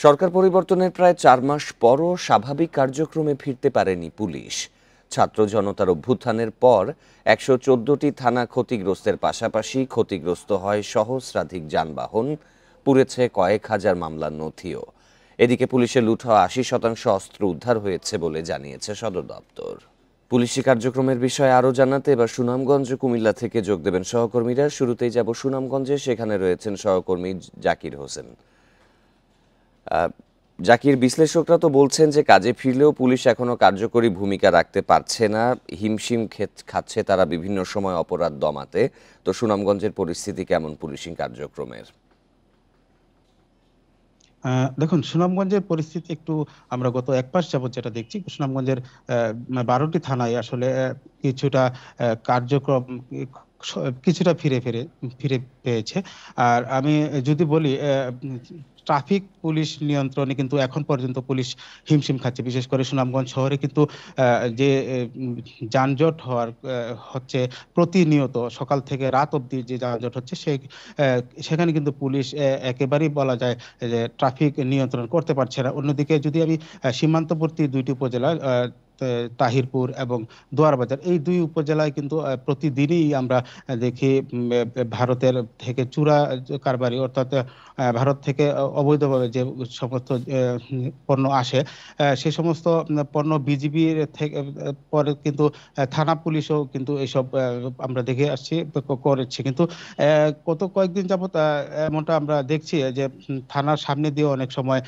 সরকার পরিবর্তনের প্রায় ৪ মাস পরও স্বাভাবিক কার্যক্রমে ফিরতে পারেনি পুলিশ। ছাত্র জনতার অভ্যুত্থানের পর ১১৪টি থানা ক্ষতিগ্রস্তের পাশাপাশি ক্ষতিগ্রস্ত হয় সহস্রাধিক যানবাহন, পুড়েছে কয়েক হাজার মামলার নথিও। এদিকে পুলিশের লুট হওয়া ৮০% অস্ত্র উদ্ধার হয়েছে বলে জানিয়েছে সদর দপ্তর। পুলিশি কার্যক্রমের বিষয়ে আরও জানাতে এবার সুনামগঞ্জ ও কুমিল্লা থেকে যোগ দেবেন সহকর্মীরা। শুরুতেই যাব সুনামগঞ্জে, সেখানে রয়েছেন সহকর্মী জাকির হোসেন। জাকির, বিশ্লেষকরা তো বলছেন যে কাজে ফিরলেও পুলিশ এখনো কার্যকরী ভূমিকা রাখতে পারছে না, হিমশিম খাচ্ছে তারা বিভিন্ন সময় অপরাধ দমাতে। তো সুনামগঞ্জের পরিস্থিতি কেমন পুলিশি কার্যক্রমের? দেখুন, সুনামগঞ্জের পরিস্থিতি একটু আমরা গত এক মাস যাবত যেটা দেখছি, সুনামগঞ্জের 12টি থানায় আসলে কিছুটা কার্যক্রম কিছুটা ফিরে ফিরে ফিরে পেয়েছে। আর আমি যদি বলি, ট্রাফিক পুলিশ নিয়ন্ত্রণে কিন্তু এখন পর্যন্ত পুলিশ হিমশিম খাচ্ছে। বিশেষ করে সুনামগঞ্জ শহরে কিন্তু যে যানজট হচ্ছে প্রতিনিয়ত, সকাল থেকে রাত অবধি যে যানজট হচ্ছে, সেখানে কিন্তু পুলিশ একেবারেই বলা যায় যে ট্রাফিক নিয়ন্ত্রণ করতে পারছে না। অন্যদিকে যদি আমি সীমান্তবর্তী দুইটি উপজেলা তাহিরপুর এবং দোয়ারবাজার, এই দুই উপজেলায় কিন্তু প্রতিদিনই আমরা দেখি ভারতের থেকে চোরা কারবারি, অর্থাৎ ভারত থেকে অবৈধভাবে যে সমস্ত পণ্য আসে, সে সমস্ত পণ্য বিজিবির থেকে পরে কিন্তু থানা পুলিশও কিন্তু এসব আমরা দেখে আসছি, করেছে। কিন্তু গত কয়েকদিন যাবত এমনটা আমরা দেখছি যে থানার সামনে দিয়ে অনেক সময়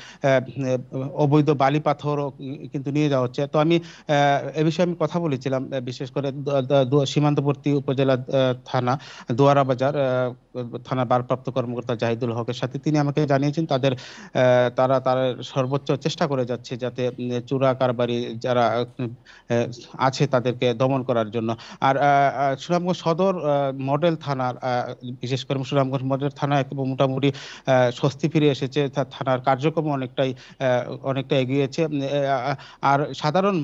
অবৈধ বালি পাথরও কিন্তু নিয়ে যাওয়া হচ্ছে। তো আমি এ বিষয়ে আমি কথা বলেছিলাম, বিশেষ করে সীমান্তবর্তী উপজেলা থানা দোয়ারাবাজার থানার ভারপ্রাপ্ত কর্মকর্তা জাহিদুল হকের সাথে। তিনি আমাকে জানিয়েছেন তারা সর্বোচ্চ চেষ্টা করে যাচ্ছে যাতে চোরা কারবারি যারা আছে তাদেরকে দমন করার জন্য। আর সুনামগঞ্জ সদর মডেল থানার, বিশেষ করে সুনামগঞ্জ মডেল থানা মোটামুটি স্বস্তি ফিরে এসেছে, থানার কার্যক্রম অনেকটা এগিয়েছে। আর সাধারণ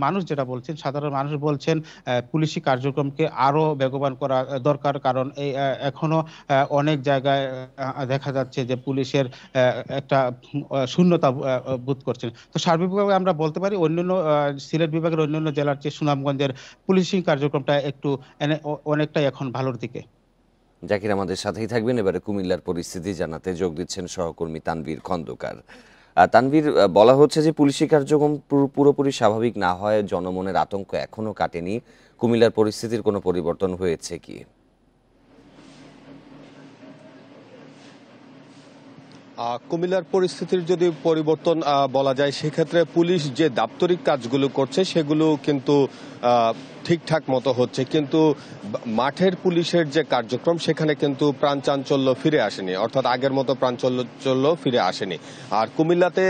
মানুষ বলছেন পুলিশি কার্যক্রমকে আরো বেগবান করা দরকার, কারণ এখনো অনেক জায়গায় দেখা যাচ্ছে যে পুলিশের একটা শূন্যতা বোধ করছেন। তো সার্বিকভাবে আমরা বলতে পারি অন্যান্য সিলেট বিভাগের অন্যান্য জেলার চেয়ে সুনামগঞ্জের পুলিশি কার্যক্রমটা অনেকটাই এখন ভালোর দিকে। জাকির আমাদের সাথেই থাকবেন। এবারে কুমিল্লার পরিস্থিতি জানাতে যোগ দিচ্ছেন সহকর্মী তানভীর খন্দকার। তানভীর, বলা হচ্ছে যে পুলিশি কার্যক্রম পুরোপুরি স্বাভাবিক না হয় জনমনের আতঙ্ক এখনো কাটেনি। কুমিল্লার পরিস্থিতির কোনো পরিবর্তন হয়েছে কি? কুমিল্লার পরিস্থিতির যদি পরিবর্তন বলা যায়, সেক্ষেত্রে পুলিশ যে দাপ্তরিক কাজগুলো করছে সেগুলো কিন্তু ঠিকঠাক মতো হচ্ছে, কিন্তু মাঠের পুলিশের যে কার্যক্রম সেখানে কিন্তু প্রাণচাঞ্চল্য ফিরে আসেনি, অর্থাৎ আগের মতো প্রাণচাঞ্চল্য ফিরে আসেনি। আর কুমিল্লাতে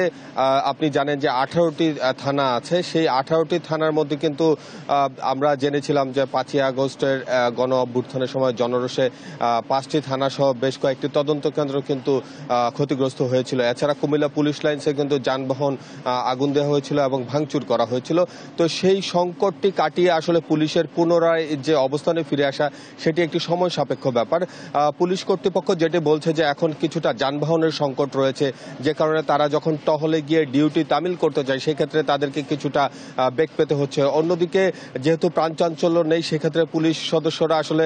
আপনি জানেন যে 18টি থানা আছে, সেই 18টি থানার মধ্যে কিন্তু আমরা জেনেছিলাম যে 5ই আগস্টের গণ অভ্যুত্থানের সময় জনরোষে 5টি থানা সহ বেশ কয়েকটি তদন্ত কেন্দ্র কিন্তু ক্ষতিগ্রস্ত হয়েছিল। এছাড়া কুমিল্লা পুলিশ লাইন্সে কিন্তু যানবাহন আগুন দেওয়া হয়েছিল এবং ভাঙচুর করা হয়েছিল। তো সেই সংকটটি কাটিয়ে আসলে পুলিশের পুনরায় যে অবস্থানে ফিরে আসা, সেটি একটি সময় সাপেক্ষ ব্যাপার। পুলিশ কর্তৃপক্ষ যেটি বলছে যে এখন কিছুটা যানবাহনের সংকট রয়েছে, যে কারণে তারা যখন টহলে গিয়ে ডিউটি তামিল করতে যায় সেক্ষেত্রে তাদেরকে কিছুটা বেগ পেতে হচ্ছে। অন্যদিকে যেহেতু প্রাণচাঞ্চল্য নেই, সেক্ষেত্রে পুলিশ সদস্যরা আসলে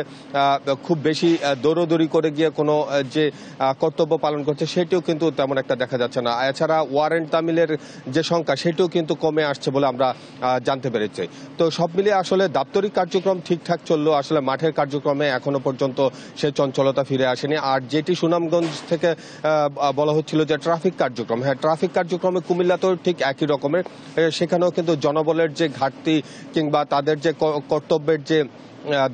খুব বেশি দৌড়দৌড়ি করে গিয়ে কোনো যে কর্তব্য পালন করছে সেটিও কিন্তু তেমন একটা দেখা যাচ্ছে না। এছাড়া ওয়ারেন্ট তামিলের যে সংখ্যা সেটিও কিন্তু কমে আসছে বলে আমরা জানতে পেরেছি। তো সব মিলিয়ে আসলে দাপ্তরিক কার্যক্রম ঠিকঠাক চললেও আসলে মাঠের কার্যক্রমে এখনো পর্যন্ত সে চঞ্চলতা ফিরে আসেনি। আর যেটি সুনামগঞ্জ থেকে বলা হচ্ছিল যে ট্রাফিক কার্যক্রম, হ্যাঁ, ট্রাফিক কার্যক্রমে কুমিল্লাতেও ঠিক একই রকমের, সেখানেও কিন্তু জনবলের যে ঘাটতি কিংবা তাদের যে কর্তব্যের যে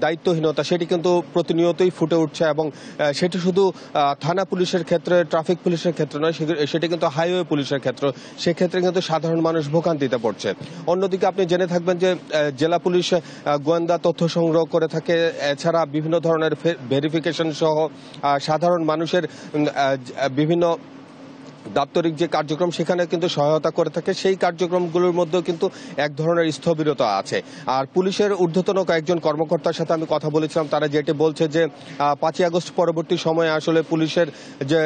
দায়িত্বহীনতা সেটি কিন্তু প্রতিনিয়তই ফুটে উঠছে, এবং সেটি শুধু থানা পুলিশের ক্ষেত্রে, ট্রাফিক পুলিশের ক্ষেত্রে নয়, সেটি কিন্তু হাইওয়ে পুলিশের ক্ষেত্রে, সেক্ষেত্রে কিন্তু সাধারণ মানুষ ভোগান্তিতে পড়ছে। অন্যদিকে আপনি জেনে থাকবেন যে জেলা পুলিশ গোয়েন্দা তথ্য সংগ্রহ করে থাকে, এছাড়া বিভিন্ন ধরনের ভেরিফিকেশন সহ সাধারণ মানুষের বিভিন্ন দাপ্তরিক যে কার্যক্রম সেখানে কিন্তু সহায়তা করে থাকে, সেই কার্যক্রমগুলোর মধ্যেও কিন্তু এক ধরনের স্থবিরতা আছে। আর পুলিশের ঊর্ধ্বতন কয়েকজন কর্মকর্তার সাথে আমি কথা বলেছিলাম, তারা যেটি বলছে যে 5ই আগস্ট পরবর্তী সময়ে আসলে পুলিশের যে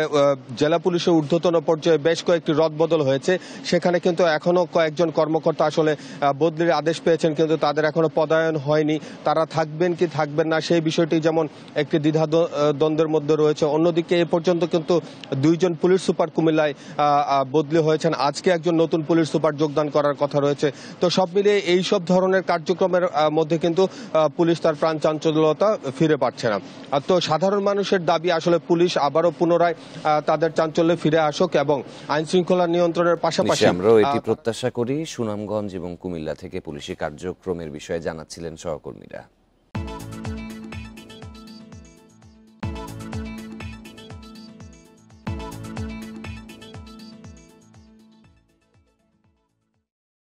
জেলা পুলিশের ঊর্ধ্বতন পর্যায়ে বেশ কয়েকটি রদবদল হয়েছে, সেখানে কিন্তু এখনো কয়েকজন কর্মকর্তা আসলে বদলির আদেশ পেয়েছেন, কিন্তু তাদের এখনো পদায়ন হয়নি। তারা থাকবেন কি থাকবেন না সেই বিষয়টি যেমন একটি দ্বিধা দ্বন্দ্বের মধ্যে রয়েছে। অন্যদিকে এ পর্যন্ত কিন্তু 2 জন পুলিশ সুপার কুমিল্লায় বদলি হয়েছেন, আজকে একজন নতুন পুলিশ সুপার যোগদান করার কথা রয়েছে। তো সব মিলিয়ে এই সব ধরনের কার্যক্রমের মধ্যে কিন্তু পুলিশ তার প্রাণ চাঞ্চল্যতা ফিরে পাচ্ছে না। তো সাধারণ মানুষের দাবি আসলে পুলিশ আবারও পুনরায় তাদের চাঞ্চল্যে ফিরে আসুক এবং আইন শৃঙ্খলা নিয়ন্ত্রণের পাশাপাশি আমরাও এটি প্রত্যাশা করি। সুনামগঞ্জ এবং কুমিল্লা থেকে পুলিশি কার্যক্রমের বিষয়ে জানাচ্ছিলেন সহকর্মীরা।